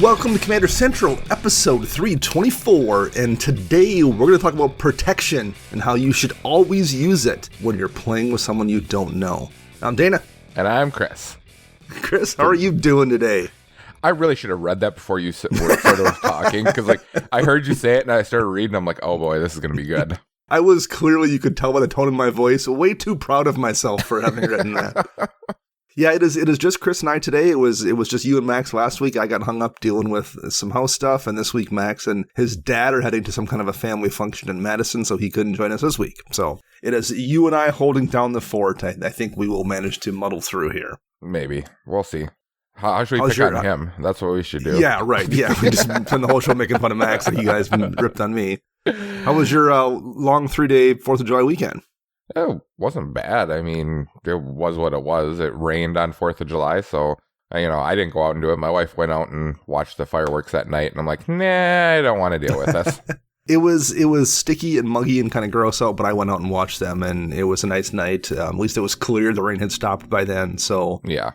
Welcome to Commander Central, episode 324, and today we're going to talk about protection and how you should always use it when you're playing with someone you don't know. I'm Dana. And I'm Chris. Chris, how are you doing today? I really should have read that before you started talking, because I heard you say it and I started reading. I'm like, oh boy, this is going to be good. I was clearly, you could tell by the tone of my voice, way too proud of myself for having written that. Yeah, it is just Chris and I today. It was just you and Max last week. I got hung up dealing with some house stuff, and this week Max and his dad are heading to some kind of a family function in Madison, so he couldn't join us this week. So it is you and I holding down the fort. I think we will manage to muddle through here. Maybe. We'll see. How should we pick on him? That's what we should do. Yeah, right. Yeah, we just spend the whole show making fun of Max, and you guys ripped on me. How was your long 3-day 4th of July weekend? It wasn't bad. I mean, it was what it was. It rained on 4th of July, so, I didn't go out and do it. My wife went out and watched the fireworks that night, and I'm like, nah, I don't want to deal with this. It was sticky and muggy and kind of gross out, but I went out and watched them, and it was a nice night. At least it was clear. The rain had stopped by then, so yeah.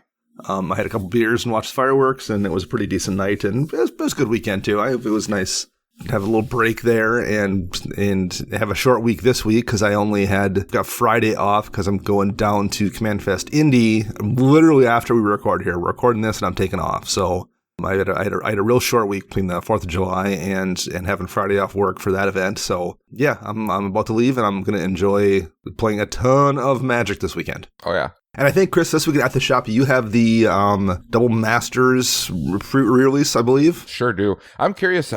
I had a couple beers and watched fireworks, and it was a pretty decent night, and it was a good weekend, too. It was nice to have a little break there and have a short week this week because I only got Friday off because I'm going down to Command Fest Indy literally after we record here. We're recording this, and I'm taking off, so I had a real short week between the 4th of July and having Friday off work for that event. So yeah, I'm about to leave, and I'm going to enjoy playing a ton of Magic this weekend. Oh yeah. And I think, Chris, this weekend at the shop, you have the Double Masters re-release, I believe? Sure do. I'm curious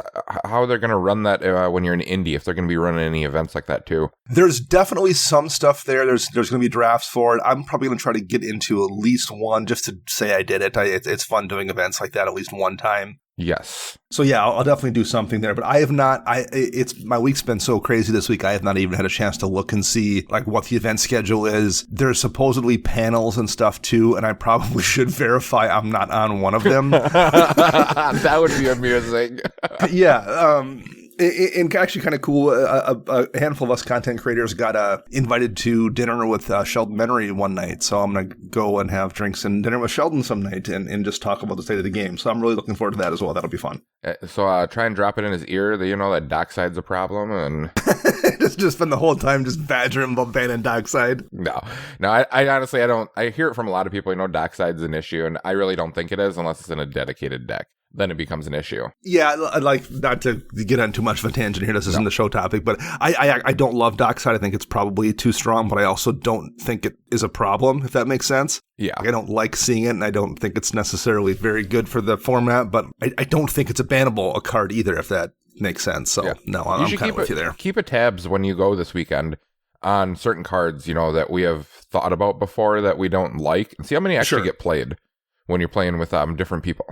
how they're going to run that when you're in Indy, if they're going to be running any events like that, too. There's definitely some stuff there. There's going to be drafts for it. I'm probably going to try to get into at least one just to say I did it. It's fun doing events like that at least one time. Yes. So yeah, I'll definitely do something there, but I have not, my week's been so crazy this week, I have not even had a chance to look and see what the event schedule is. There's supposedly panels and stuff too, and I probably should verify I'm not on one of them. That would be amusing. Yeah, and actually kind of cool, a handful of us content creators got invited to dinner with Sheldon Menery one night, so I'm going to go and have drinks and dinner with Sheldon some night and just talk about the state of the game. So I'm really looking forward to that as well. That'll be fun. So try and drop it in his ear that that Dockside's a problem, and just spend the whole time just badgering him about banning Dockside. No, I honestly, I hear it from a lot of people, Dockside's an issue, and I really don't think it is unless it's in a dedicated deck. Then it becomes an issue. Yeah, I'd like not to get on too much of a tangent here. This isn't the show topic, but I don't love Dockside. I think it's probably too strong, but I also don't think it is a problem, if that makes sense. Yeah. I don't like seeing it, and I don't think it's necessarily very good for the format, but I don't think it's a card either, if that makes sense. So, no, I'm kind of with you there. Keep a tabs when you go this weekend on certain cards, that we have thought about before that we don't like, and see how many actually get played when you're playing with different people.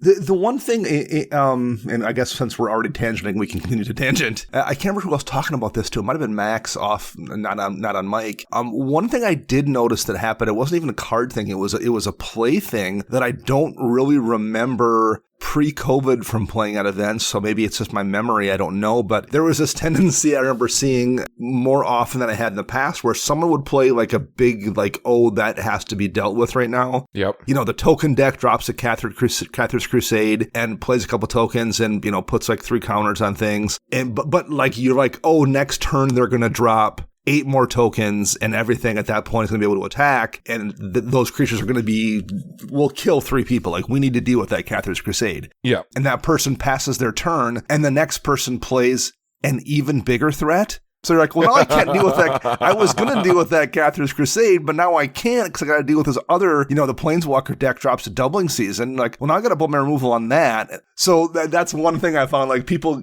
The one thing, and I guess since we're already tangenting, we can continue to tangent. I can't remember who I was talking about this to. It might have been Max off, not on mic. One thing I did notice that happened, it wasn't even a card thing. It was a play thing that I don't really remember pre-COVID from playing at events, so maybe it's just my memory, I don't know, but there was this tendency I remember seeing more often than I had in the past where someone would play a big, that has to be dealt with right now. Yep. The token deck drops a Cathar's Crusade and plays a couple tokens and, puts 3 counters on things. But you're next turn they're going to drop 8 more tokens, and everything at that point is going to be able to attack, and those creatures are going to will kill 3 people. We need to deal with that Cathar's Crusade. Yeah. And that person passes their turn, and the next person plays an even bigger threat. So you're well, now I can't deal with that. I was going to deal with that Cathar's Crusade, but now I can't because I got to deal with this other, the Planeswalker deck drops a doubling season. Well, now I got to put my removal on that. So that's one thing I found, people,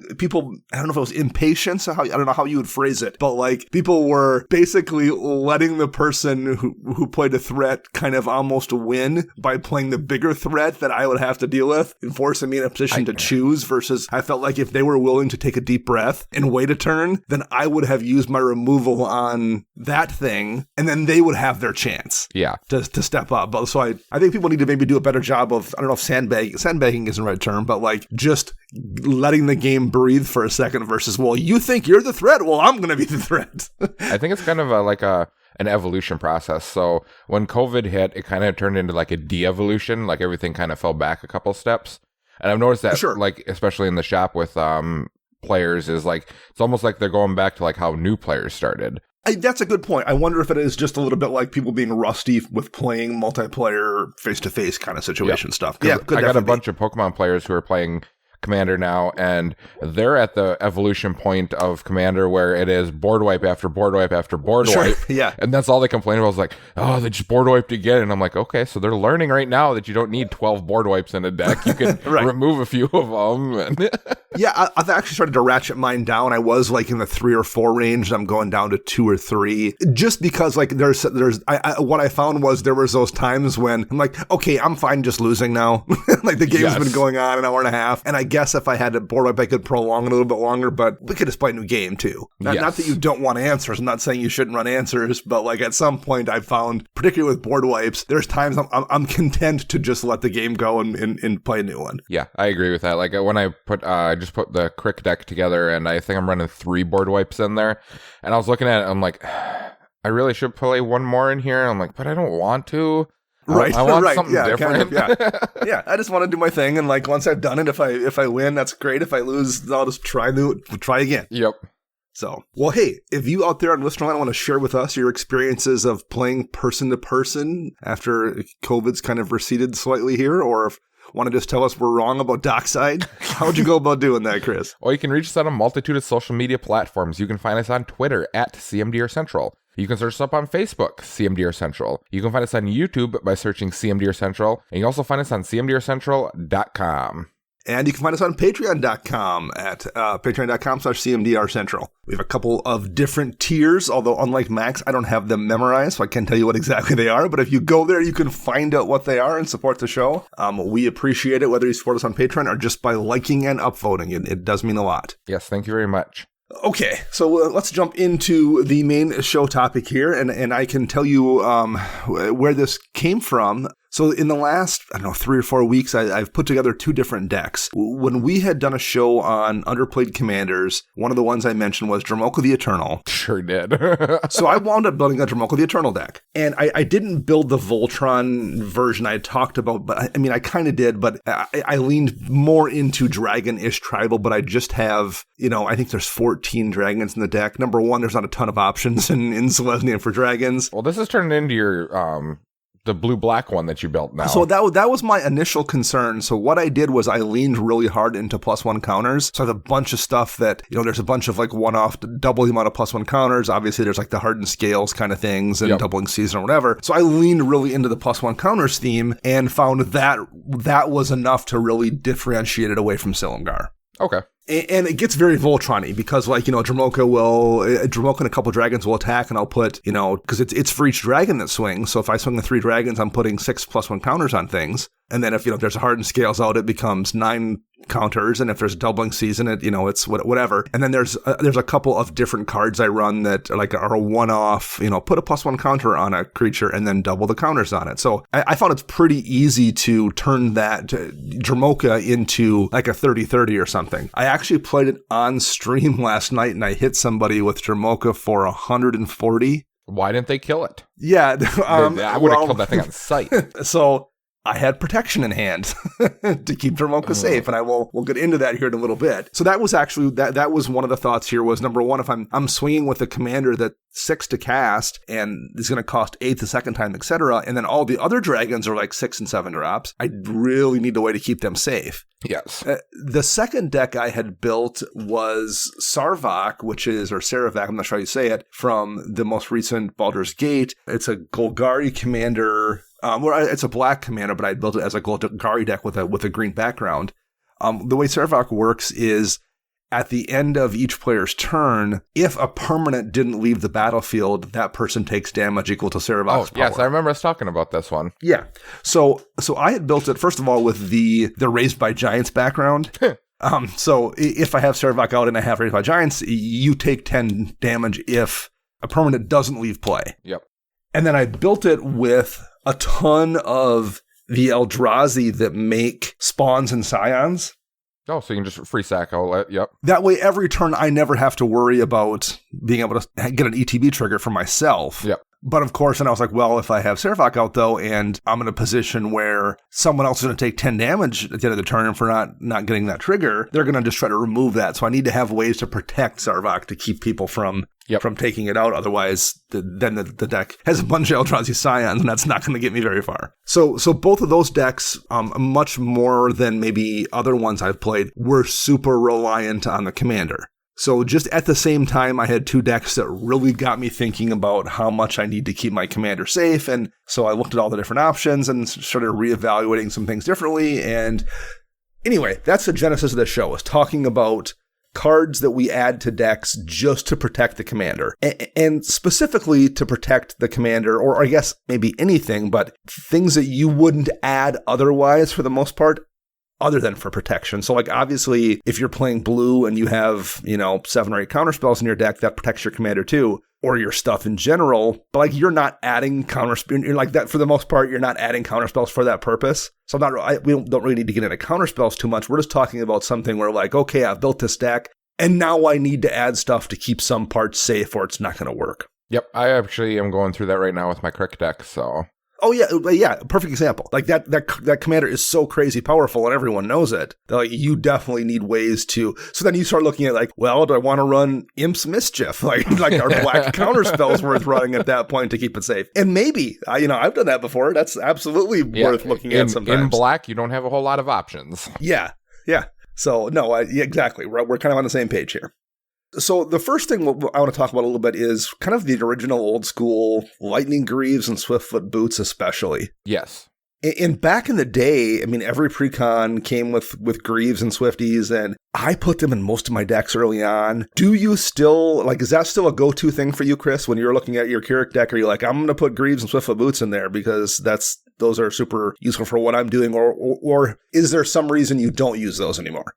I don't know if it was impatience, I don't know how you would phrase it, but people were basically letting the person who played a threat kind of almost win by playing the bigger threat that I would have to deal with and forcing me in a position to choose versus I felt like if they were willing to take a deep breath and wait a turn, then I would have used my removal on that thing, and then they would have their chance to step up. But so I think people need to maybe do a better job of, I don't know if sandbagging isn't the right term, but just letting the game breathe for a second versus, well, you think you're the threat? Well, I'm going to be the threat. I think it's kind of an evolution process. So when COVID hit, it kind of turned into a de-evolution, everything kind of fell back a couple steps. And I've noticed that, Sure. like, especially in the shop with players, is like, it's almost like they're going back to like how new players started. That's a good point. I wonder if it is just a little bit like people being rusty with playing multiplayer face-to-face kind of situation stuff. Yeah, I got a bunch of Pokemon players who are playing Commander now, and they're at the evolution point of Commander where it is board wipe after board wipe after board wipe. Yeah. And that's all they complain about is like, oh, they just board wiped again. And I'm like, okay, so they're learning right now that you don't need 12 board wipes in a deck. You can remove a few of them. Yeah, I've actually started to ratchet mine down. I was like in the 3 or 4 range. I'm going down to 2 or 3, just because like what I found was there was those times when I'm like, okay, I'm fine just losing now. Like the game's been going on an hour and a half, and I guess if I had to board wipe, I could prolong it a little bit longer, but we could just play a new game too. Not that you don't want answers. I'm not saying you shouldn't run answers, but like at some point I found, particularly with board wipes, there's times I'm content to just let the game go and play a new one. Yeah, I agree with that. Like when I just put the Crick deck together, and I think I'm running 3 board wipes in there, and I was looking at it, I'm like, I really should play one more in here. I'm like, but I don't want to. Right. I want something different. Kind of, yeah. I just want to do my thing, and like once I've done it, if I win, that's great. If I lose, I'll just try again. Yep. So, well, hey, if you out there on listener line want to share with us your experiences of playing person to person after COVID's kind of receded slightly here, or if want to just tell us we're wrong about Dockside, how would you go about doing that, Chris? Well, you can reach us on a multitude of social media platforms. You can find us on Twitter at CMDR Central. You can search us up on Facebook, CMDR Central. You can find us on YouTube by searching CMDR Central. And you can also find us on CMDRCentral.com. And you can find us on patreon.com at patreon.com/CMDRCentral. We have a couple of different tiers, although unlike Max, I don't have them memorized, so I can't tell you what exactly they are. But if you go there, you can find out what they are and support the show. We appreciate it, whether you support us on Patreon or just by liking and upvoting. It does mean a lot. Yes, thank you very much. Okay, so let's jump into the main show topic here, and I can tell you where this came from. So in the last, 3 or 4 weeks, I've put together 2 different decks. When we had done a show on underplayed commanders, one of the ones I mentioned was Dromoka the Eternal. Sure did. So I wound up building a Dromoka the Eternal deck. And I didn't build the Voltron version I had talked about, but I kind of did, but I leaned more into dragon-ish tribal, but I just have, I think there's 14 dragons in the deck. Number one, there's not a ton of options in Selesnya for dragons. Well, this is turning into your the blue-black one that you built now. So that was my initial concern. So what I did was I leaned really hard into +1 counters. So I have a bunch of stuff that, there's a bunch of like one-off, double the amount of +1 counters. Obviously, there's like the hardened scales kind of things and doubling season or whatever. So I leaned really into the +1 counters theme and found that was enough to really differentiate it away from Silumgar. Okay. And it gets very Voltron-y because, Dromoka and a couple dragons will attack, and I'll put, because it's for each dragon that swings. So if I swing the 3 dragons, I'm putting 6 +1 counters on things. And then if, there's a hardened scales out, it becomes 9 counters. And if there's doubling season, it's whatever. And then there's a couple of different cards I run that are a one-off, put a +1 counter on a creature and then double the counters on it. So I found it's pretty easy to turn that Dromoka into like a 30-30 or something. I actually played it on stream last night and I hit somebody with Dromoka for 140. Why didn't they kill it? Yeah. I would have killed that thing on sight. So I had protection in hand to keep Dromoka safe, and we'll get into that here in a little bit. So that was actually that was one of the thoughts here was, number one, if I'm swinging with a commander that's 6 to cast and is going to cost 8 the second time, etc., and then all the other dragons are like 6 and 7 drops, I really need a way to keep them safe. Yes. The second deck I had built was Sarvak, or Saravak, I'm not sure how you say it, from the most recent Baldur's Gate. It's a Golgari commander. It's a black commander, but I built it as a Golgari deck with a green background. The way Sarvak works is at the end of each player's turn, if a permanent didn't leave the battlefield, that person takes damage equal to Saravak's power. Yes, I remember us talking about this one. Yeah. So I had built it, first of all, with the Raised by Giants background. So if I have Saravak out and I have Raised by Giants, you take 10 damage if a permanent doesn't leave play. Yep. And then I built it with a ton of the Eldrazi that make spawns and scions. Oh, so you can just free sack outlet. Yep. That way, every turn, I never have to worry about being able to get an ETB trigger for myself. Yep. But of course, and I was like, well, if I have Servok out though, and I'm in a position where someone else is going to take 10 damage at the end of the turn for not getting that trigger, they're going to just try to remove that. So I need to have ways to protect Servok to keep people from taking it out. Otherwise, then the deck has a bunch of Eldrazi Scions, and that's not going to get me very far. So both of those decks, much more than maybe other ones I've played, were super reliant on the commander. So just at the same time, I had two decks that really got me thinking about how much I need to keep my commander safe. And so I looked at all the different options and started reevaluating some things differently. And anyway, that's the genesis of the show, is talking about cards that we add to decks just to protect the commander. And specifically to protect the commander, or I guess maybe anything, but things that you wouldn't add otherwise for the most part, other than for protection. So like obviously if you're playing blue and you have, 7 or 8 counterspells in your deck, that protects your commander too, or your stuff in general, but like you're not adding counterspells, you're like that for the most part, you're not adding counterspells for that purpose. So we don't really need to get into counterspells too much. We're just talking about something where like, okay, I've built this deck and now I need to add stuff to keep some parts safe or it's not going to work. Yep. I actually am going through that right now with my Crick deck. So oh yeah, perfect example. Like that commander is so crazy powerful and everyone knows it. That like you definitely need ways to. So then you start looking at like, well, do I want to run Imp's Mischief? Like our black counter spells worth running at that point to keep it safe. And maybe I've done that before. That's absolutely worth looking at sometimes. In black, you don't have a whole lot of options. Yeah. So no, exactly. We're kind of on the same page here. So the first thing I want to talk about a little bit is kind of the original old school Lightning Greaves and Swiftfoot Boots especially. Yes. And back in the day, I mean, every precon came with Greaves and Swifties, and I put them in most of my decks early on. Do you still, is that still a go-to thing for you, Chris, when you're looking at your Keurig deck? Are you like, I'm going to put Greaves and Swiftfoot Boots in there because those are super useful for what I'm doing, or is there some reason you don't use those anymore?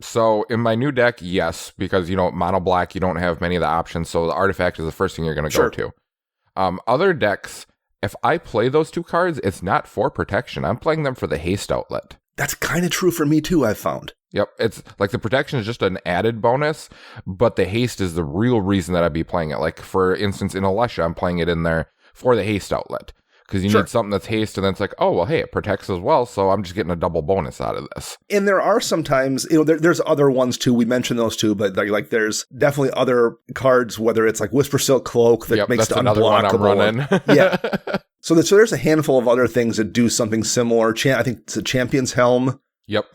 So in my new deck, yes, because, mono black, you don't have many of the options. So the artifact is the first thing you're going to go to. Other decks, if I play those two cards, it's not for protection. I'm playing them for the haste outlet. That's kind of true for me too, I've found. Yep. It's like the protection is just an added bonus, but the haste is the real reason that I'd be playing it. Like for instance, in Alesha, I'm playing it in there for the haste outlet. Because you need something that's haste, and then it's like, oh, well, hey, it protects as well, so I'm just getting a double bonus out of this. And there are sometimes, there's other ones too. We mentioned those two, but like there's definitely other cards, whether it's like Whisper Silk Cloak that makes it unblockable. Another one I'm running. Yeah. So there's a handful of other things that do something similar. I think it's a Champion's Helm. Yep.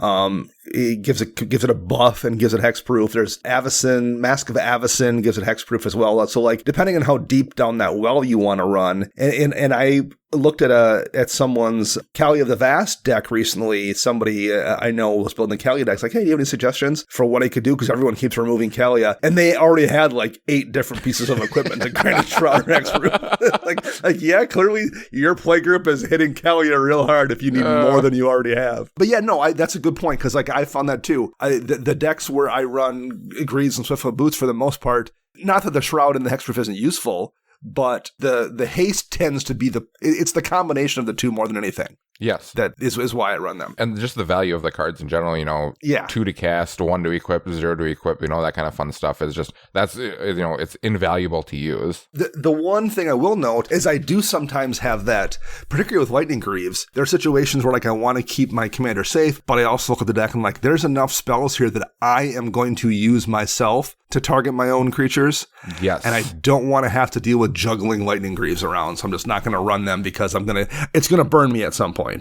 It gives it a buff and gives it hexproof. There's Avacyn, Mask of Avacyn gives it hexproof as well. So like depending on how deep down that well you want to run, and I looked at someone's Kali of the Vast deck recently. Somebody I know was building the Kali deck. It's like, hey, do you have any suggestions for what I could do? Because everyone keeps removing Kalia, and they already had like 8 different pieces of equipment to kind of shroud or hexproof. like yeah, clearly your play group is hitting Kalia real hard if you need more than you already have. But yeah, no, that's a good point because like I found that too. The decks where I run Greaves and Swiftfoot Boots for the most part, not that the shroud and the hexproof isn't useful, but the haste tends to be it's the combination of the two more than anything. Yes. That is why I run them. And just the value of the cards in general, 2 to cast, 1 to equip, 0 to equip, that kind of fun stuff is just, that's, it's invaluable to use. The one thing I will note is I do sometimes have that, particularly with Lightning Greaves, there are situations where like I want to keep my commander safe, but I also look at the deck and I'm like, there's enough spells here that I am going to use myself to target my own creatures. Yes. And I don't want to have to deal with juggling Lightning Greaves around, so I'm just not going to run them because it's going to burn me at some point.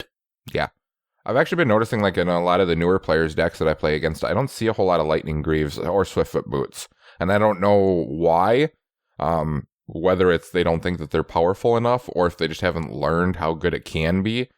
Yeah. I've actually been noticing like in a lot of the newer players' decks that I play against, I don't see a whole lot of Lightning Greaves or Swiftfoot Boots. And I don't know why, whether it's they don't think that they're powerful enough or if they just haven't learned how good it can be.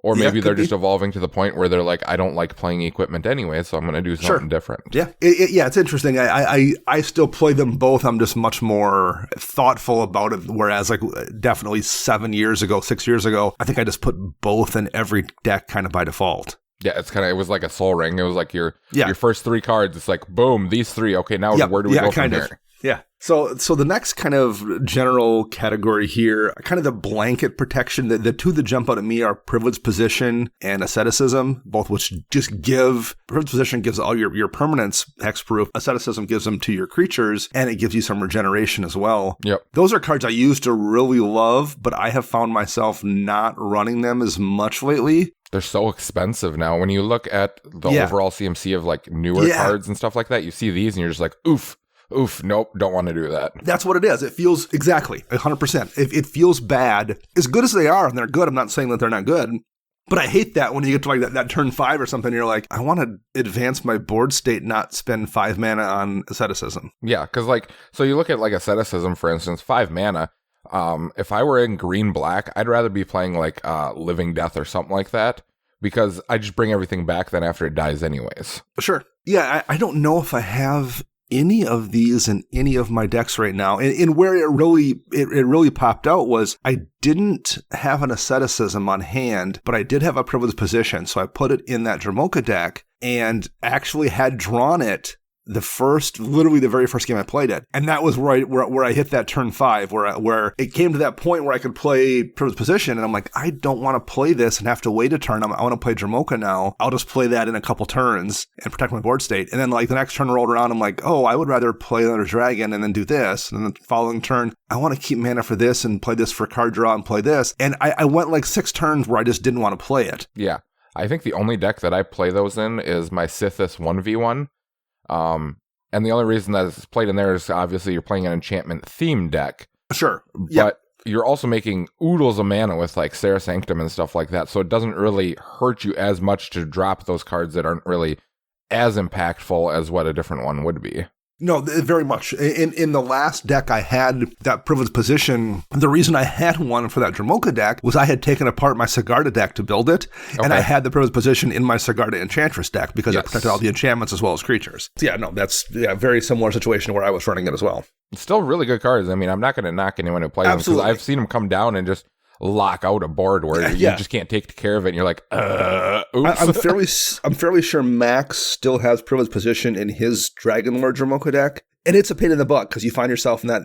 Or maybe they're just evolving to the point where they're like, I don't like playing equipment anyway, so I'm going to do something different. Yeah, it's interesting. I still play them both. I'm just much more thoughtful about it. Whereas, like, definitely 6 years ago, I think I just put both in every deck kind of by default. Yeah, it was like a soul ring. It was like your first 3 cards. It's like, boom, these 3. Okay, now where do we go from here? Yeah. So the next kind of general category here, kind of the blanket protection, the two that jump out at me are privileged position and asceticism, both which just give, privileged position gives all your permanents hexproof, asceticism gives them to your creatures, and it gives you some regeneration as well. Yep. Those are cards I used to really love, but I have found myself not running them as much lately. They're so expensive now. When you look at the overall CMC of like newer cards and stuff like that, you see these and you're just like, oof, nope, don't want to do that. That's what it is. It feels exactly 100%. It feels bad. As good as they are, and they're good, I'm not saying that they're not good, but I hate that when you get to like that turn 5 or something, you're like, I want to advance my board state, not spend 5 mana on asceticism. Yeah, because like, so you look at like asceticism, for instance, 5 mana. If I were in green-black, I'd rather be playing like Living Death or something like that, because I just bring everything back then after it dies anyways. Sure. Yeah, I don't know if I have any of these in any of my decks right now. And where it really popped out was I didn't have an asceticism on hand, but I did have a privileged position. So I put it in that Dromoka deck and actually had drawn it literally the very first game I played it. And that was where I hit that turn 5, where it came to that point where I could play privileged position. And I'm like, I don't want to play this and have to wait a turn. I want to play Dromoka now. I'll just play that in a couple turns and protect my board state. And then like the next turn rolled around, I'm like, oh, I would rather play another dragon and then do this. And then the following turn, I want to keep mana for this and play this for card draw and play this. And I went like 6 turns where I just didn't want to play it. Yeah. I think the only deck that I play those in is my Sithis 1v1. And the only reason that it's played in there is obviously you're playing an enchantment themed deck. Sure. But you're also making oodles of mana with like Serra Sanctum and stuff like that. So it doesn't really hurt you as much to drop those cards that aren't really as impactful as what a different one would be. No, very much. In the last deck I had that privileged position, the reason I had one for that Dromoka deck was I had taken apart my Sigarda deck to build it, and I had the privileged position in my Sigarda Enchantress deck because it protected all the enchantments as well as creatures. So that's a very similar situation where I was running it as well. It's still really good cards. I mean, I'm not going to knock anyone who plays them because I've seen them come down and just lock out a board where you just can't take care of it and you're like, oops. I'm fairly sure Max still has privileged position in his Dragon Lord Dromoka deck. And it's a pain in the butt because you find yourself in that,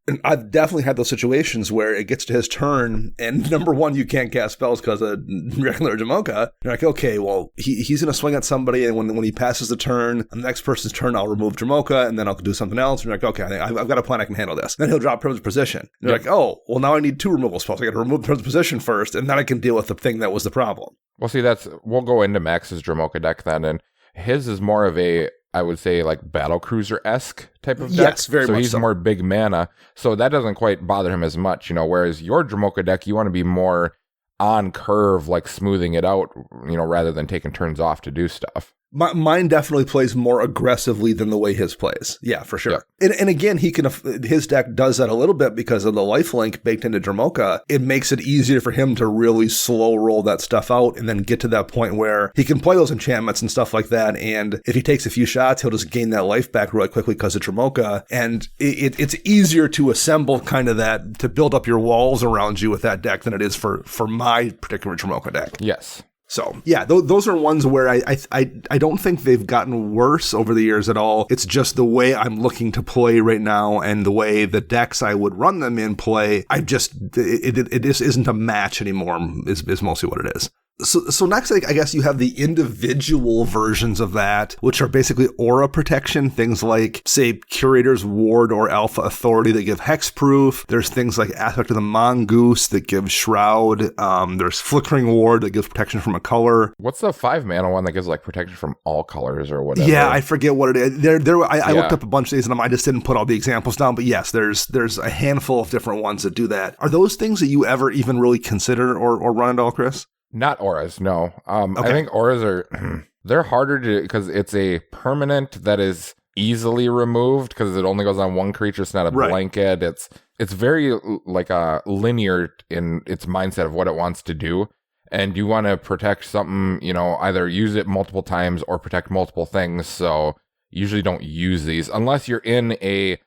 and I've definitely had those situations where it gets to his turn and number one, you can't cast spells because of regular Dromoka. You're like, okay, well, he's going to swing at somebody, and when he passes the turn, on the next person's turn, I'll remove Dromoka, and then I'll do something else. And you're like, okay, I've got a plan, I can handle this. Then he'll drop privileged position. And you're like, oh, well, now I need 2 removal spells. I got to remove privileged position first, and then I can deal with the thing that was the problem. Well, see, we'll go into Max's Dromoka deck then, and his is more of a, I would say, like battle cruiser-esque type of deck. Yes, very much so. So he's more big mana, so that doesn't quite bother him as much, whereas your Dromoka deck, you want to be more on curve, like smoothing it out, rather than taking turns off to do stuff. Mine definitely plays more aggressively than the way his plays. Yeah, for sure. Yep. And again, his deck does that a little bit because of the lifelink baked into Dromoka. It makes it easier for him to really slow roll that stuff out and then get to that point where he can play those enchantments and stuff like that. And if he takes a few shots, he'll just gain that life back really quickly because of Dromoka. And it's easier to assemble kind of that, to build up your walls around you with that deck than it is for my particular Dromoka deck. Yes. So, yeah, those are ones where I don't think they've gotten worse over the years at all. It's just the way I'm looking to play right now and the way the decks I would run them in play. It just isn't a match anymore is mostly what it is. So next, I guess you have the individual versions of that, which are basically aura protection. Things like, say, Curator's Ward or Alpha Authority that give hexproof. There's things like Aspect of the Mongoose that give Shroud. There's Flickering Ward that gives protection from a color. What's the 5 mana one that gives like protection from all colors or whatever? Yeah, I forget what it is. I looked up a bunch of these and I just didn't put all the examples down. But yes, there's a handful of different ones that do that. Are those things that you ever even really consider or run at all, Chris? Not auras, no. Okay. I think auras are, they're harder to, because it's a permanent that is easily removed because it only goes on one creature. It's not a blanket. It's very like linear in its mindset of what it wants to do. And you want to protect something, either use it multiple times or protect multiple things. So usually don't use these unless you're in a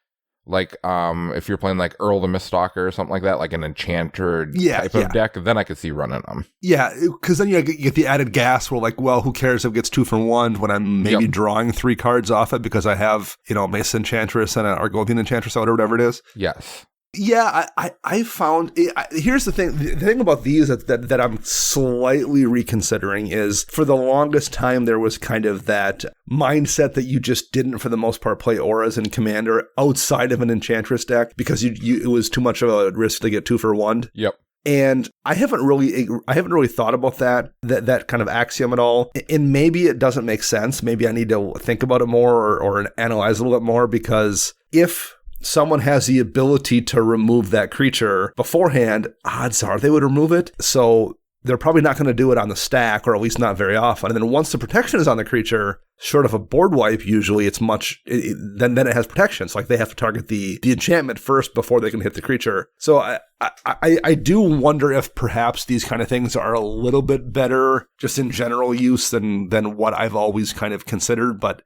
Like, if you're playing like Earl the Miststalker or something like that, like an enchanter type of deck, then I could see running them. Yeah, because then you get the added gas where like, well, who cares if it gets 2 for 1 when I'm maybe drawing 3 cards off it because I have, Mace Enchantress and an Argothian Enchantress or whatever it is. Yes. Yeah, I found here's the thing. The thing about these that I'm slightly reconsidering is for the longest time there was kind of that mindset that you just didn't, for the most part, play auras in Commander outside of an Enchantress deck because it was too much of a risk to get 2 for 1. Yep. And I haven't really thought about that kind of axiom at all. And maybe it doesn't make sense. Maybe I need to think about it more or analyze a little bit more, because if someone has the ability to remove that creature beforehand, odds are they would remove it. So they're probably not going to do it on the stack, or at least not very often. And then once the protection is on the creature, short of a board wipe, usually it's then it has protection. It's like they have to target the enchantment first before they can hit the creature. So I do wonder if perhaps these kind of things are a little bit better just in general use than what I've always kind of considered. But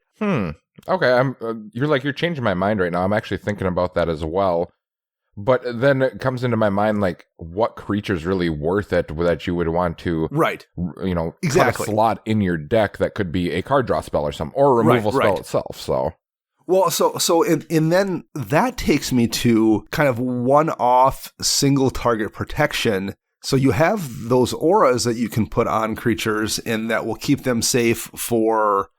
okay, you're changing my mind right now. I'm actually thinking about that as well. But then it comes into my mind, like, what creature's really worth it that you would want to, cut a slot in your deck that could be a card draw spell or something, or a removal spell itself. So, well, and then that takes me to kind of one-off single target protection. So you have those auras that you can put on creatures and that will keep them safe for,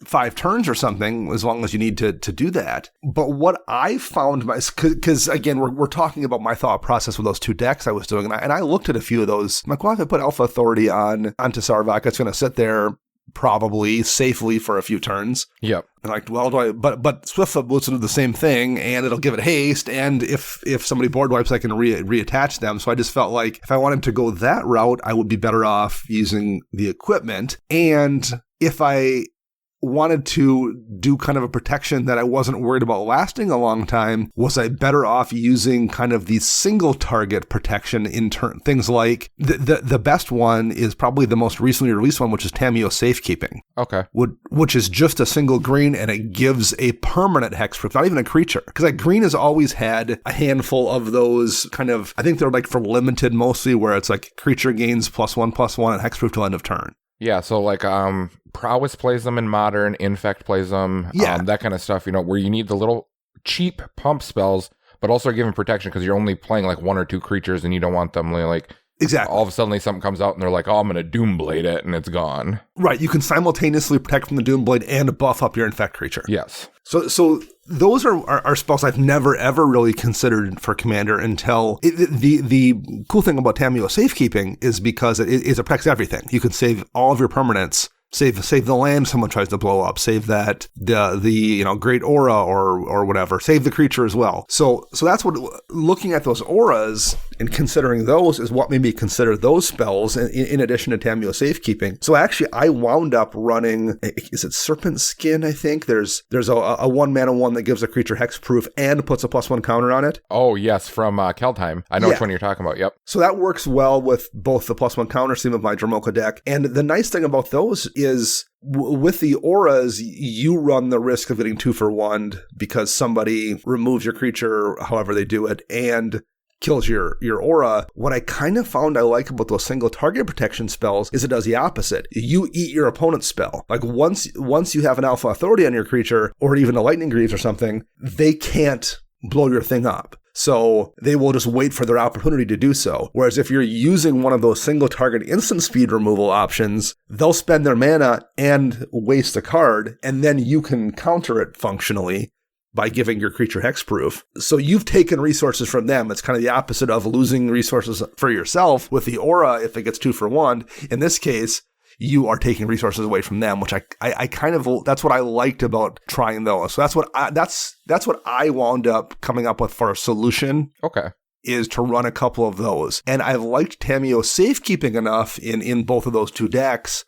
5 turns or something, as long as you need to do that. But what I found, because again, we're talking about my thought process with those 2 decks I was doing, and I looked at a few of those. I'm like, well, if I put Alpha Authority onto Sarvak, it's going to sit there probably safely for a few turns. Yep. And like, well, but Swiftfoot will do the same thing, and it'll give it haste, and if somebody board wipes, I can reattach them. So I just felt like if I wanted to go that route, I would be better off using the equipment. And if I wanted to do kind of a protection that I wasn't worried about lasting a long time, was I better off using kind of the single target protection in things like the best one is probably the most recently released one, which is Tamiyo Safekeeping. Okay. Which is just a single green, and it gives a permanent hexproof, not even a creature. Because like green has always had a handful of those kind of, I think they're like for limited mostly, where it's like creature gains +1/+1 and hexproof till end of turn. Yeah, so like Prowess plays them in Modern, Infect plays them, that kind of stuff, where you need the little cheap pump spells, but also giving protection because you're only playing like 1 or 2 creatures and you don't want them like exactly. All of a sudden something comes out and they're like, oh, I'm going to Doomblade it, and it's gone. Right, you can simultaneously protect from the Doomblade and buff up your Infect creature. Yes. So those are spells I've never, ever really considered for Commander until the cool thing about Tamiyo Safekeeping is because it protects everything. You can save all of your permanents, save the land someone tries to blow up, save that the great aura or whatever, save the creature as well. So that's what, looking at those auras and considering those is what made me consider those spells in addition to Tamiyo Safekeeping. So actually I wound up running, is it Serpent Skin? I think there's a 1-mana 1 that gives a creature hexproof and puts a +1 counter on it. Oh yes, from Keldheim. I know which one you're talking about. Yep. So that works well with both the +1 counter scheme of my Dromoka deck, and the nice thing about those is with the auras, you run the risk of getting 2 for 1 because somebody removes your creature however they do it and kills your aura. What I kind of found I like about those single target protection spells is it does the opposite. You eat your opponent's spell. Like once you have an Alpha Authority on your creature, or even a Lightning Greaves or something, they can't blow your thing up. So they will just wait for their opportunity to do so. Whereas if you're using one of those single target instant speed removal options, they'll spend their mana and waste a card, and then you can counter it functionally by giving your creature hexproof. So you've taken resources from them. It's kind of the opposite of losing resources for yourself with the aura if it gets 2 for 1. In this case, you are taking resources away from them, which I kind of, that's what I liked about trying those. So that's what I wound up coming up with for a solution. Okay. Is to run a couple of those. And I've liked Tamiyo Safekeeping enough in both of those 2 decks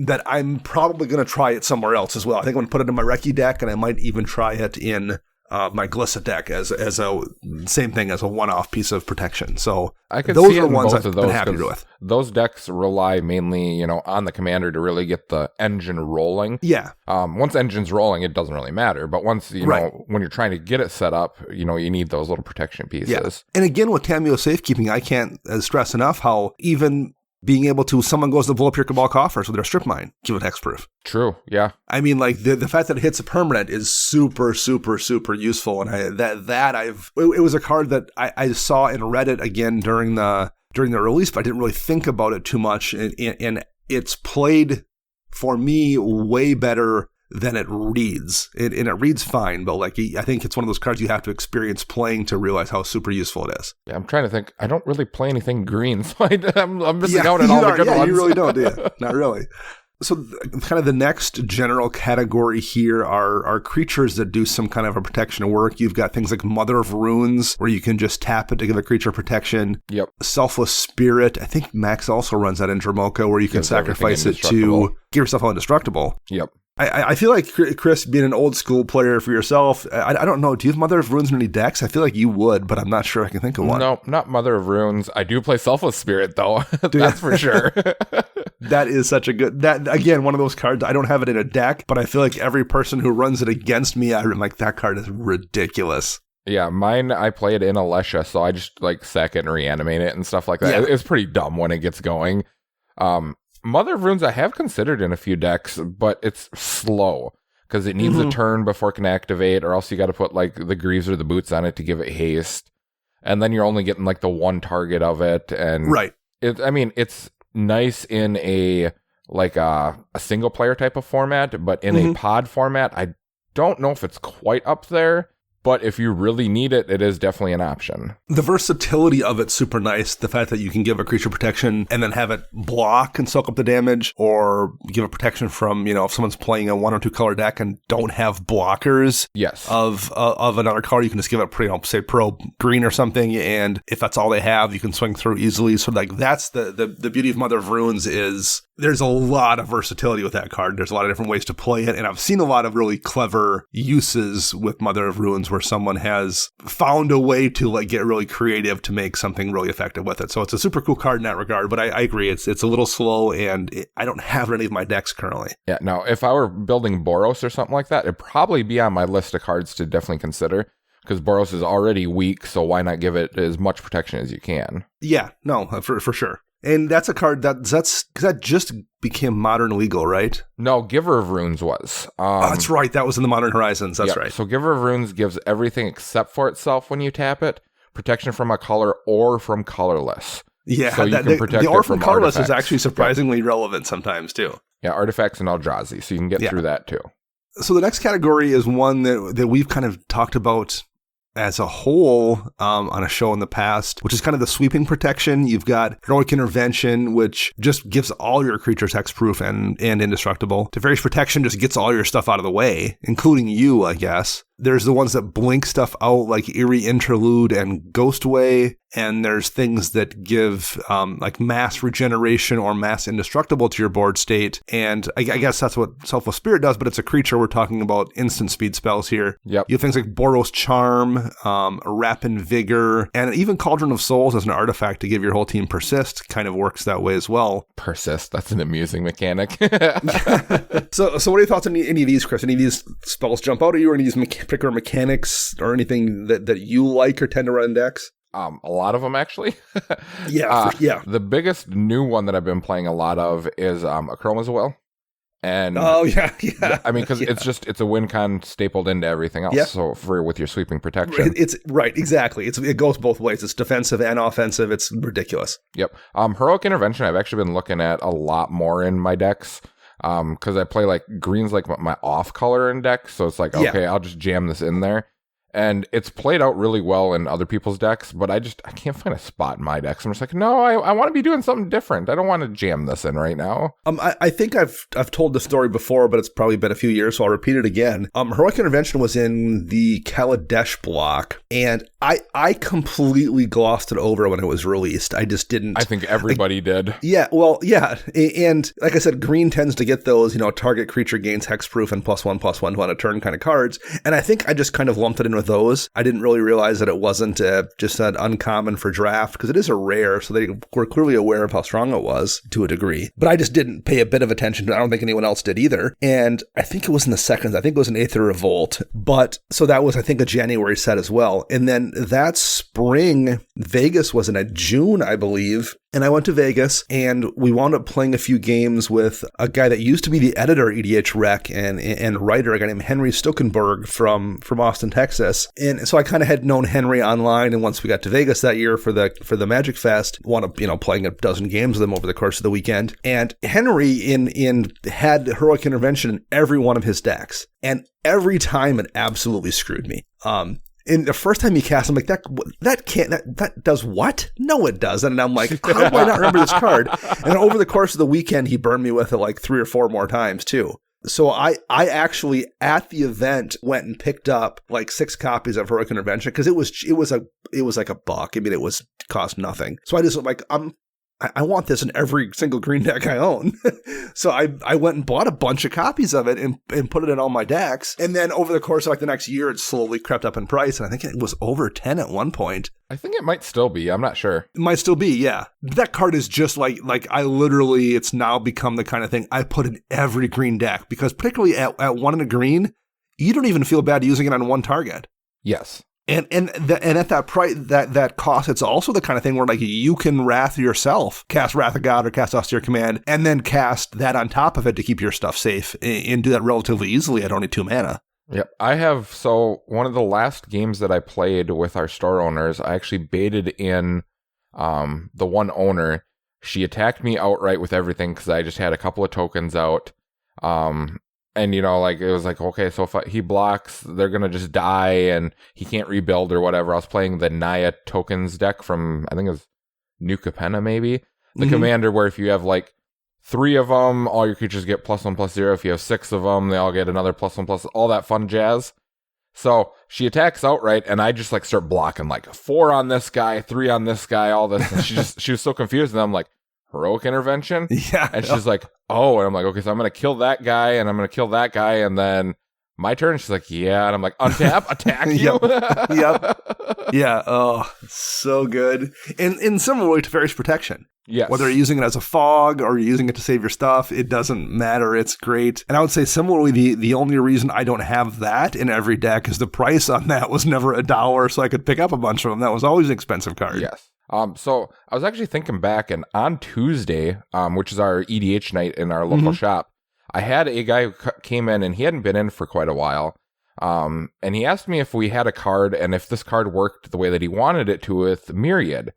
that I'm probably going to try it somewhere else as well. I think I'm going to put it in my Recce deck, and I might even try it in my Glissa deck as a same thing as a one-off piece of protection. So I could those see are it in ones both I've of those, been happy 'cause with. Those decks rely mainly, on the commander to really get the engine rolling. Yeah. Once engine's rolling, it doesn't really matter. But once, know, when you're trying to get it set up, you need those little protection pieces. Yeah. And again, with Tamiyo safekeeping, I can't stress enough how even being able to, someone goes to blow up your Cabal coffers with their strip mine, give it hexproof. True, yeah. I mean, like, the fact that it hits a permanent is super, super, super useful. And it was a card that I saw and read it again during the release, but I didn't really think about it too much. And it's played, for me, way better than it reads. And it reads fine, but like, I think it's one of those cards you have to experience playing to realize how super useful it is. Yeah, I'm trying to think. I don't really play anything green, so I'm missing out on all the good ones. Yeah, you really don't, do you? Not really. So kind of the next general category here are creatures that do some kind of a protection work. You've got things like Mother of Runes, where you can just tap it to give a creature protection. Yep. Selfless Spirit. I think Max also runs that in Dromoka, where you can sacrifice it to give yourself indestructible. Yep. I feel like, Chris, being an old school player for yourself, I don't know, do you have Mother of Runes in any decks? I feel like you would, but I'm not sure I can think of one. No, not Mother of Runes. I do play Selfless Spirit, though. That's for sure. That is such a good, again, one of those cards, I don't have it in a deck, but I feel like every person who runs it against me, I'm like, that card is ridiculous. Yeah, mine, I play it in Alesha, so I just sack it and reanimate it and stuff like that. Yeah. It's pretty dumb when it gets going. Mother of Runes I have considered in a few decks, but it's slow because it needs a turn before it can activate, or else you got to put the Greaves or the Boots on it to give it haste, and then you're only getting the one target of it. And right, it's nice in a single player type of format, but in a pod format, I don't know if it's quite up there. But if you really need it, it is definitely an option. The versatility of it's super nice. The fact that you can give a creature protection and then have it block and soak up the damage, or give it protection from, if someone's playing a 1 or 2 color deck and don't have blockers of another card, you can just give it, say pro green or something, and if that's all they have, you can swing through easily. So that's the beauty of Mother of Runes is there's a lot of versatility with that card. There's a lot of different ways to play it, and I've seen a lot of really clever uses with Mother of Runes where someone has found a way to get really creative to make something really effective with it. So it's a super cool card in that regard, but I agree, it's a little slow, and I don't have any of my decks currently. Yeah, no, if I were building Boros or something like that, it'd probably be on my list of cards to definitely consider, because Boros is already weak, so why not give it as much protection as you can? Yeah, no, for sure. And that's a card that's because that just became modern legal, right? No, Giver of Runes was. That's right. That was in the Modern Horizons. That's right. So Giver of Runes gives everything except for itself when you tap it, protection from a color or from colorless. Yeah, so you can protect the or from colorless artifacts. Is actually surprisingly relevant sometimes too. Yeah, artifacts and Eldrazi, so you can get through that too. So the next category is one that we've kind of talked about as a whole on a show in the past, which is kind of the sweeping protection. You've got Heroic Intervention, which just gives all your creatures hexproof and indestructible. Teferi's Protection just gets all your stuff out of the way, including you, I guess. There's the ones that blink stuff out like Eerie Interlude and Ghostway, and there's things that give mass regeneration or mass indestructible to your board state. And I guess that's what Selfless Spirit does, but it's a creature. We're talking about instant speed spells here. Yep. You have things like Boros Charm, Rapid Vigor, and even Cauldron of Souls as an artifact to give your whole team persist kind of works that way as well. Persist, that's an amusing mechanic. So what are your thoughts on any of these, Chris? Any of these spells jump out at you, or any of these particular mechanics, or anything that you like or tend to run in decks? A lot of them, actually. Yeah. The biggest new one that I've been playing a lot of is Chroma's Will. And because it's a win con stapled into everything else. Yeah. So with your sweeping protection, it's right, exactly. It goes both ways. It's defensive and offensive. It's ridiculous. Yep. Heroic Intervention, I've actually been looking at a lot more in my decks. Because I play green's my off color in decks, so it's okay, I'll just jam this in there. And it's played out really well in other people's decks, but I can't find a spot in my decks. I'm just no, I want to be doing something different. I don't want to jam this in right now. I think I've told the story before, but it's probably been a few years, so I'll repeat it again. Heroic Intervention was in the Kaladesh block, and I completely glossed it over when it was released. I just didn't. I think everybody did. Yeah, well, yeah. And like I said, green tends to get those, target creature gains hexproof and +1/+1 on a turn kind of cards. And I think I just kind of lumped it in with those. I didn't really realize that it wasn't just an uncommon for draft, because it is a rare, so they were clearly aware of how strong it was to a degree. But I just didn't pay a bit of attention to it. I don't think anyone else did either. And I think it was in the seconds. I think it was an Aether Revolt. But so that was, I think, a January set as well. And then that spring, Vegas was in a June, I believe. And I went to Vegas, and we wound up playing a few games with a guy that used to be the editor at EDH Rec and writer, a guy named Henry Stuckenberg from Austin, Texas. And so I kind of had known Henry online, and once we got to Vegas that year for the Magic Fest, wound up playing a dozen games with him over the course of the weekend. And Henry had Heroic Intervention in every one of his decks, and every time it absolutely screwed me. And the first time he cast, I'm like, that does what? No, it doesn't. And I'm like, how do I not remember this card? And over the course of the weekend, he burned me with it like 3 or 4 more times too. So I actually at the event went and picked up like 6 copies of Heroic Intervention, because it was like $1. I mean, it cost nothing. So I just like, I want this in every single green deck I own. So I went and bought a bunch of copies of it and put it in all my decks. And then over the course of like the next year, it slowly crept up in price. And I think it was over 10 at one point. I think it might still be. I'm not sure. It might still be, yeah. That card is just like I literally, it's now become the kind of thing I put in every green deck, because particularly at 1 in a green, you don't even feel bad using it on one target. Yes. And at that price, that cost, it's also the kind of thing where like you can Wrath yourself, cast Wrath of God or cast Austere Command, and then cast that on top of it to keep your stuff safe, and do that relatively easily at only 2 mana. Yep. I have, so one of the last games that I played with our store owners, I actually baited in the one owner. She attacked me outright with everything because I just had a couple of tokens out. And, like, it was like, okay, so if he blocks, they're going to just die and he can't rebuild or whatever. I was playing the Naya tokens deck from, I think it was New Capenna, maybe. The commander, where if you have like 3 of them, all your creatures get +1/+0. If you have 6 of them, they all get another +1/+, all that fun jazz. So she attacks outright, and I just like start blocking like 4 on this guy, 3 on this guy, all this. And she was so confused, and I'm like, Heroic Intervention? Yeah. And she's like, oh, and I'm like, okay, so I'm going to kill that guy, and I'm going to kill that guy, and then my turn. She's like, yeah. And I'm like, untap, attack you. Yep. Yeah. Oh, so good. And in similar way to Teferi's Protection. Yes. Whether you're using it as a fog or you're using it to save your stuff, it doesn't matter. It's great. And I would say similarly, the only reason I don't have that in every deck is the price on that was never $1, so I could pick up a bunch of them. That was always an expensive card. Yes. So I was actually thinking back, and on Tuesday, which is our EDH night in our local shop, I had a guy who came in, and he hadn't been in for quite a while. And he asked me if we had a card and if this card worked the way that he wanted it to with Myriad.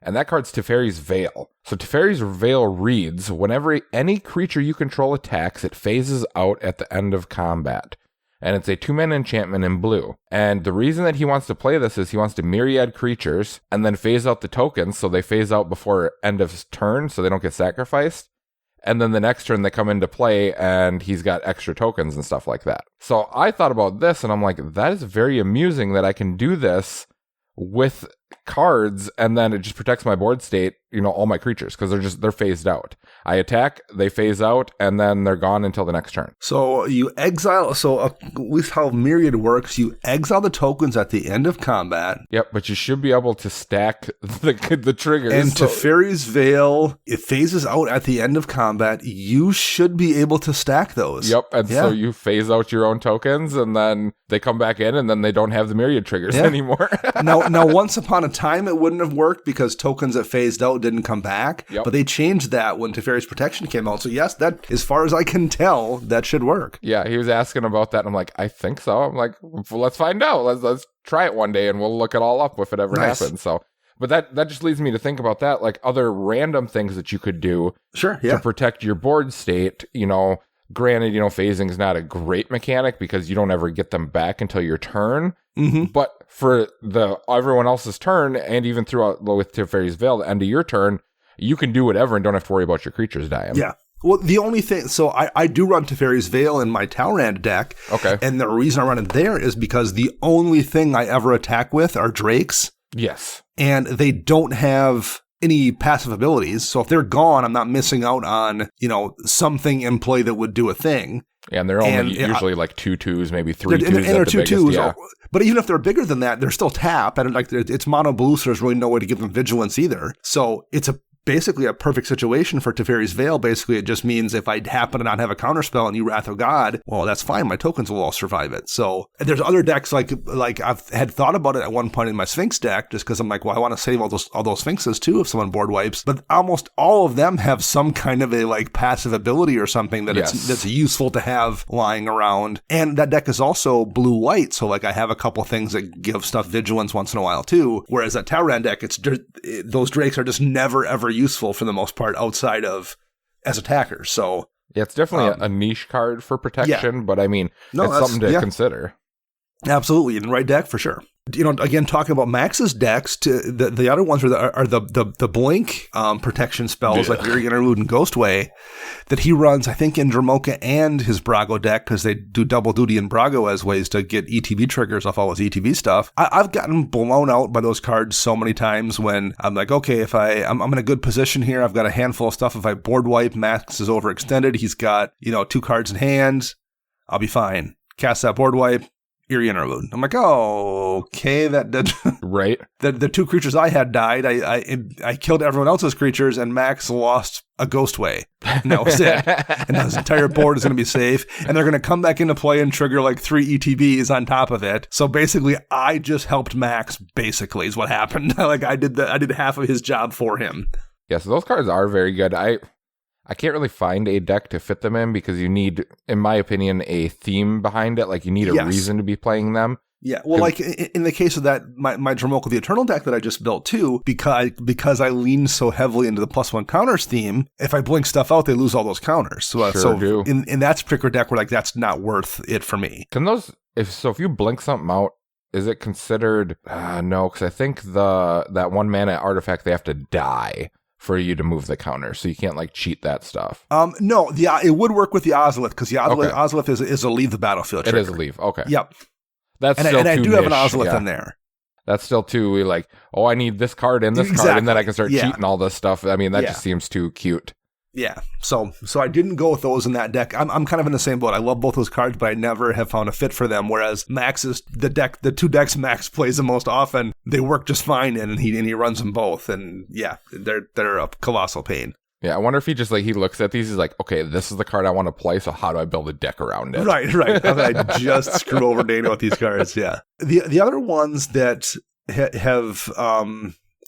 And that card's Teferi's Veil. So Teferi's Veil reads, whenever any creature you control attacks, it phases out at the end of combat. And it's a 2-mana enchantment in blue. And the reason that he wants to play this is he wants to Myriad creatures and then phase out the tokens, so they phase out before end of turn so they don't get sacrificed. And then the next turn they come into play and he's got extra tokens and stuff like that. So I thought about this and I'm like, that is very amusing that I can do this with cards, and then it just protects my board state, all my creatures, because they're phased out. I attack, they phase out, and then they're gone until the next turn. So you exile, at least how Myriad works, you exile the tokens at the end of combat. Yep, but you should be able to stack the triggers. And Teferi's Veil, it phases out at the end of combat. You should be able to stack those. Yep, and so you phase out your own tokens, and then they come back in, and then they don't have the Myriad triggers anymore. Now, once upon a time, it wouldn't have worked because tokens that phased out didn't come back. Yep. But they changed that when Teferi's Protection came out. So yes, that, as far as I can tell, that should work. Yeah, he was asking about that. And I'm like, I think so. I'm like, well, let's find out. Let's try it one day, and we'll look it all up if it ever happens. So, but that just leads me to think about that, like other random things that you could do to protect your board state. Granted, phasing is not a great mechanic because you don't ever get them back until your turn. But for everyone else's turn, and even throughout with Teferi's Veil, the end of your turn, you can do whatever and don't have to worry about your creatures dying. Yeah. Well, the only thing, so I do run Teferi's Veil in my Talrand deck. Okay. And the reason I run it there is because the only thing I ever attack with are Drakes. Yes. And they don't have any passive abilities. So if they're gone, I'm not missing out on, something in play that would do a thing. Yeah, and they're only usually like 2/2s, maybe 3/2s. And they're 2/2s. But even if they're bigger than that, they're still tap, and like it's mono blue, so there's really no way to give them vigilance either. So it's basically a perfect situation for Teferi's Veil. Basically, it just means if I happen to not have a counterspell and you Wrath of God, well, that's fine. My tokens will all survive it. So there's other decks like I've had thought about it at one point in my Sphinx deck, just because I'm like, well, I want to save all those Sphinxes too if someone board wipes. But almost all of them have some kind of a like passive ability or something that that's useful to have lying around. And that deck is also blue-white, so like I have a couple things that give stuff vigilance once in a while too. Whereas that Talrand deck, those Drakes are just never ever useful for the most part outside of as attackers. So yeah, it's definitely a niche card for protection, but I mean, it's something to consider. Absolutely, in the right deck for sure. You know, again, talking about Max's decks, the other ones are the blink protection spells like Eerie Interlude and Ghostway that he runs, I think, in Dromoka and his Brago deck, because they do double duty in Brago as ways to get ETB triggers off all his ETB stuff. I've gotten blown out by those cards so many times when I'm like, okay, if I'm in a good position here, I've got a handful of stuff. If I board wipe, Max is overextended. He's got 2 cards in hand. I'll be fine. Cast that board wipe. Eerie Interlude. I'm like, oh, okay, that did right. The 2 creatures I had died. I killed everyone else's creatures, and Max lost a Ghostway. And that was it. And his entire board is going to be safe. And they're going to come back into play and trigger like 3 ETBs on top of it. So basically, I just helped Max. Basically, is what happened. Like I did half of his job for him. Yeah, so those cards are very good. I can't really find a deck to fit them in because you need, in my opinion, a theme behind it. Like you need a reason to be playing them. Yeah, well, like in the case of that, my Dromoka the Eternal deck that I just built too, because I lean so heavily into the +1 counters theme, if I blink stuff out, they lose all those counters. So, in that particular deck, we're like, that's not worth it for me. Can those, if you blink something out, is it considered, no, because I think that 1 mana artifact, they have to die for you to move the counter, so you can't like cheat that stuff. No, it would work with the Ozolith, because the Ozolith is a leave the battlefield trigger. It is a leave, okay. Yep. That's and still I do niche. have an Ozolith in there. That's still too like, oh, I need this card and this card, and then I can start cheating all this stuff. I mean, that just seems too cute. Yeah, so I didn't go with those in that deck. I'm kind of in the same boat. I love both those cards, but I never have found a fit for them. Whereas Max is the 2 decks Max plays the most often, they work just fine, and he runs them both, and yeah, they're a colossal pain. Yeah, I wonder if he just like he looks at these, he's like, okay, this is the card I want to play, so how do I build a deck around it? Right. I just screw over Dana with these cards. Yeah, the other ones that have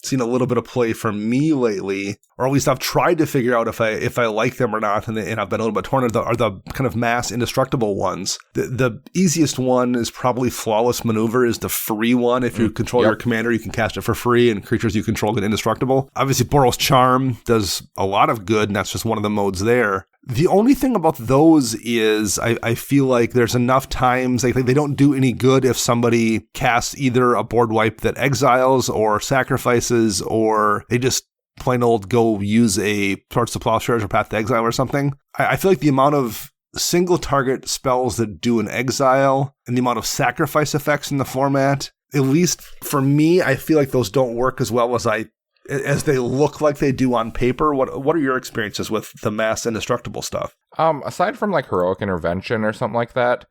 seen a little bit of play from me lately, or at least I've tried to figure out if I like them or not, and I've been a little bit torn, are the kind of mass indestructible ones. The easiest one is probably Flawless Maneuver, is the free one. If you control your commander, you can cast it for free, and creatures you control get indestructible. Obviously, Boros Charm does a lot of good, and that's just one of the modes there. The only thing about those is I feel like there's enough times like they don't do any good if somebody casts either a board wipe that exiles or sacrifices, or they just plain old go use a Torch to Plowshares or Path to Exile or something. I feel like the amount of single target spells that do an exile and the amount of sacrifice effects in the format, at least for me, I feel like those don't work as well as they look like they do on paper. What are your experiences with the mass indestructible stuff? Aside from like Heroic Intervention or something like that,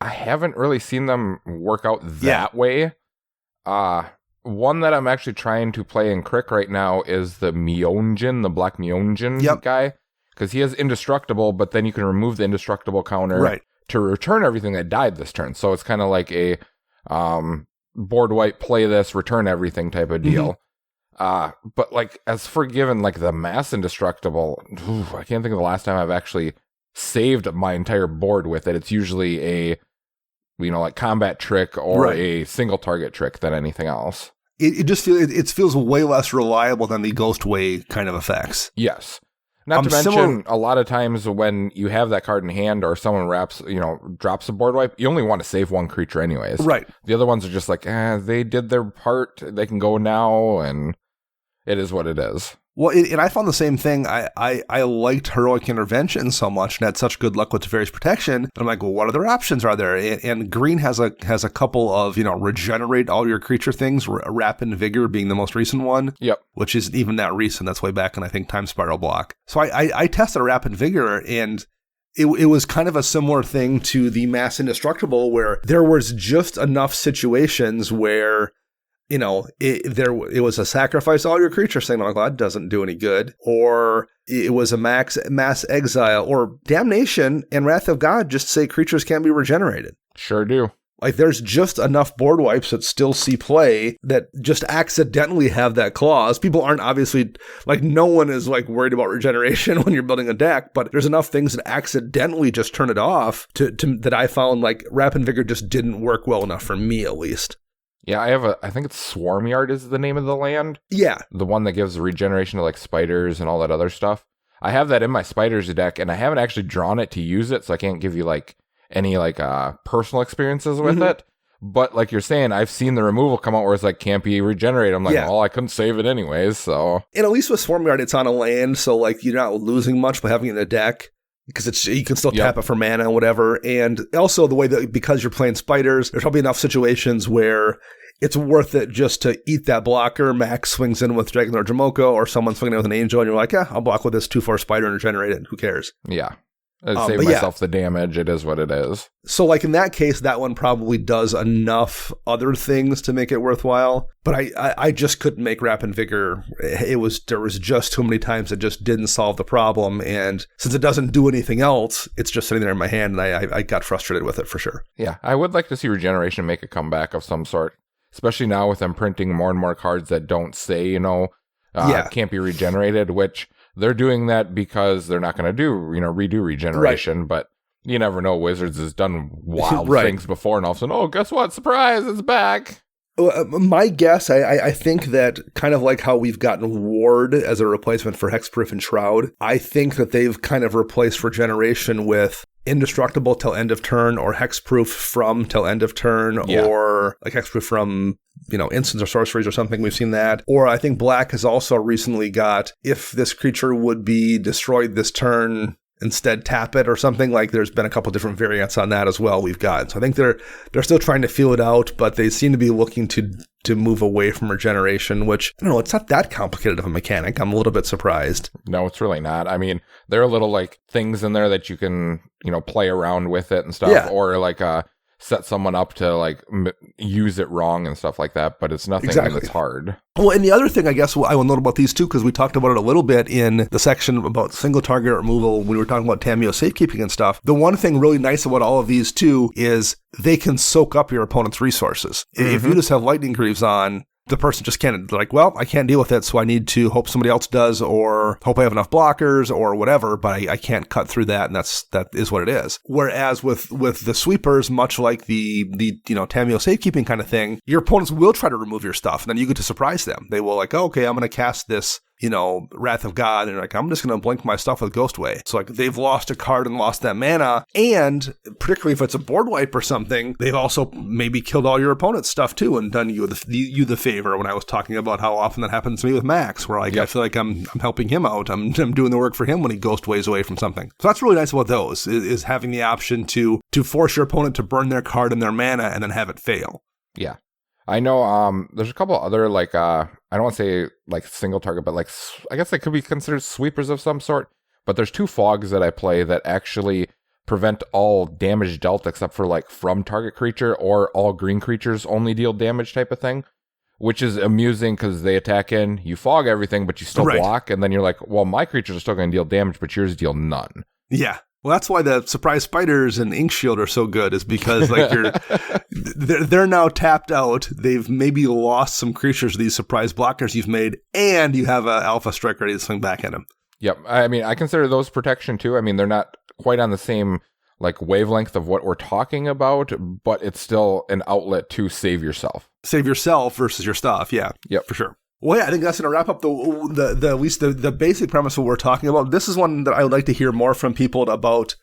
I haven't really seen them work out that way. One that I'm actually trying to play in Crick right now is the Myeonjin, the Black Myeonjin guy, because he is indestructible, but then you can remove the indestructible counter to return everything that died this turn. So it's kind of like a board wipe, play this, return everything type of deal. But like as for given like the mass indestructible, I can't think of the last time I've actually saved my entire board with it. It's usually a like combat trick or a single target trick than anything else. It just feels way less reliable than the Ghostway kind of effects. Yes. Not to mention, a lot of times when you have that card in hand or someone drops a board wipe, you only want to save one creature anyways. Right. The other ones are just like, they did their part, they can go now, and it is what it is. Well, and I found the same thing. I liked Heroic Intervention so much and had such good luck with Teferi's Protection. And I'm like, well, what other options are there? And Green has a couple of, regenerate all your creature things, Rapid Vigor being the most recent one. Yep. Which isn't even that recent. That's way back in, I think, Time Spiral block. So I tested a Rapid Vigor, and it was kind of a similar thing to the mass indestructible, where there was just enough situations where, it was a sacrifice all your creatures saying, well, that doesn't do any good. Or it was a mass exile, or damnation and Wrath of God just say creatures can't be regenerated. Sure do. Like, there's just enough board wipes that still see play that just accidentally have that clause. People aren't obviously, like, no one is, like, worried about regeneration when you're building a deck, but there's enough things that accidentally just turn it off to that I found, like, Rapid Vigor just didn't work well enough for me, at least. Yeah, I think it's Swarmyard is the name of the land. Yeah. The one that gives regeneration to, like, spiders and all that other stuff. I have that in my spiders deck, and I haven't actually drawn it to use it, so I can't give you, like, any personal experiences with it. But like you're saying, I've seen the removal come out where it's like can't be regenerated. I'm like, well, I couldn't save it anyways, so. And at least with Swarmyard, it's on a land, so like you're not losing much by having it in the deck, because you can still tap it for mana and whatever. And also the way that, because you're playing spiders, there's probably enough situations where it's worth it just to eat that blocker. Max swings in with Dragon Lord Jamoka, or someone swinging in with an Angel, and you're like, I'll block with this 2/4 spider and regenerate it. Who cares? Yeah. Save myself the damage. It is what it is. So like in that case, that one probably does enough other things to make it worthwhile. But I just couldn't make Rapid Vigor. There was just too many times it just didn't solve the problem. And since it doesn't do anything else, it's just sitting there in my hand, and I got frustrated with it for sure. Yeah, I would like to see Regeneration make a comeback of some sort, especially now with them printing more and more cards that don't say, can't be regenerated, which... They're doing that because they're not going to do, redo regeneration, but you never know. Wizards has done wild things before, and all of a sudden, guess what? Surprise, it's back. My guess, I think that kind of like how we've gotten Ward as a replacement for Hexproof and Shroud, I think that they've kind of replaced Regeneration with Indestructible till end of turn, or Hexproof from till end of turn, or like Hexproof from, instants or sorceries or something. We've seen that. Or I think Black has also recently got, if this creature would be destroyed this turn, instead tap it or something. Like there's been a couple different variants on that as well we've got. So I think they're still trying to feel it out, but they seem to be looking to move away from Regeneration, which, I don't know, it's not that complicated of a mechanic. I'm a little bit surprised. No, it's really not. I mean, there are little like things in there that you can, play around with it and stuff, or like set someone up to like use it wrong and stuff like that, but it's nothing that's hard. Well, and the other thing I guess I will note about these too, because we talked about it a little bit in the section about single target removal when we were talking about Tamiyo safekeeping and stuff. The one thing really nice about all of these too is they can soak up your opponent's resources. If you just have Lightning Greaves on, the person just can't, like, well, I can't deal with it, so I need to hope somebody else does, or hope I have enough blockers, or whatever, but I can't cut through that, and that is what it is. Whereas with the sweepers, much like the Tamiyo safekeeping kind of thing, your opponents will try to remove your stuff, and then you get to surprise them. They will like, okay, I'm going to cast this, Wrath of God, and like, I'm just going to blink my stuff with Ghostway. So like, they've lost a card and lost that mana, and particularly if it's a board wipe or something, they've also maybe killed all your opponent's stuff too, and done you the favor. When I was talking about how often that happens to me with Max, where I feel like I'm helping him out, I'm doing the work for him when he Ghostways away from something. So that's really nice about those, is having the option to force your opponent to burn their card and their mana, and then have it fail. Yeah. I know there's a couple other, like, I don't want to say, like, single target, but, like, I guess they could be considered sweepers of some sort. But there's 2 fogs that I play that actually prevent all damage dealt except for, like, from target creature, or all green creatures only deal damage type of thing. Which is amusing because they attack in, you fog everything, but you still block. And then you're like, well, my creatures are still going to deal damage, but yours deal none. Yeah. Well, that's why the surprise spiders and Ink Shield are so good, is because like they're now tapped out. They've maybe lost some creatures, these surprise blockers you've made, and you have an Alpha Strike ready to swing back at them. Yep. I mean, I consider those protection too. I mean, they're not quite on the same like wavelength of what we're talking about, but it's still an outlet to save yourself. Save yourself versus your stuff. Yeah. Yep. For sure. Well, yeah, I think that's going to wrap up the at least the basic premise of what we're talking about. This is one that I would like to hear more from people about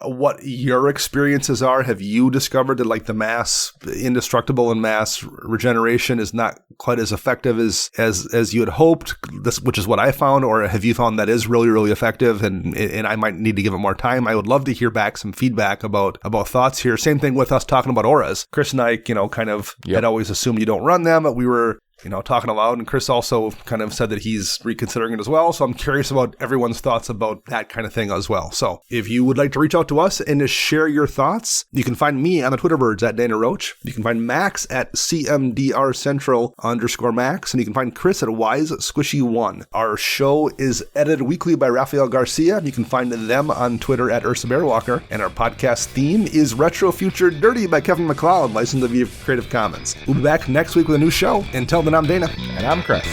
what your experiences are. Have you discovered that like the mass indestructible and mass regeneration is not quite as effective as you had hoped, which is what I found, or have you found that is really, really effective and I might need to give it more time? I would love to hear back some feedback about thoughts here. Same thing with us talking about auras. Chris and I, kind of had always assumed you don't run them, but we were talking aloud. And Chris also kind of said that he's reconsidering it as well. So I'm curious about everyone's thoughts about that kind of thing as well. So if you would like to reach out to us and to share your thoughts, you can find me on the Twitter birds at Dana Roach. You can find Max at CMDRCentral_Max. And you can find Chris at WiseSquishy1. Our show is edited weekly by Rafael Garcia. You can find them on Twitter at Ursa Bearwalker. And our podcast theme is Retro Future Dirty by Kevin MacLeod, licensed via Creative Commons. We'll be back next week with a new show. Until then, I'm Dana. And I'm Chris.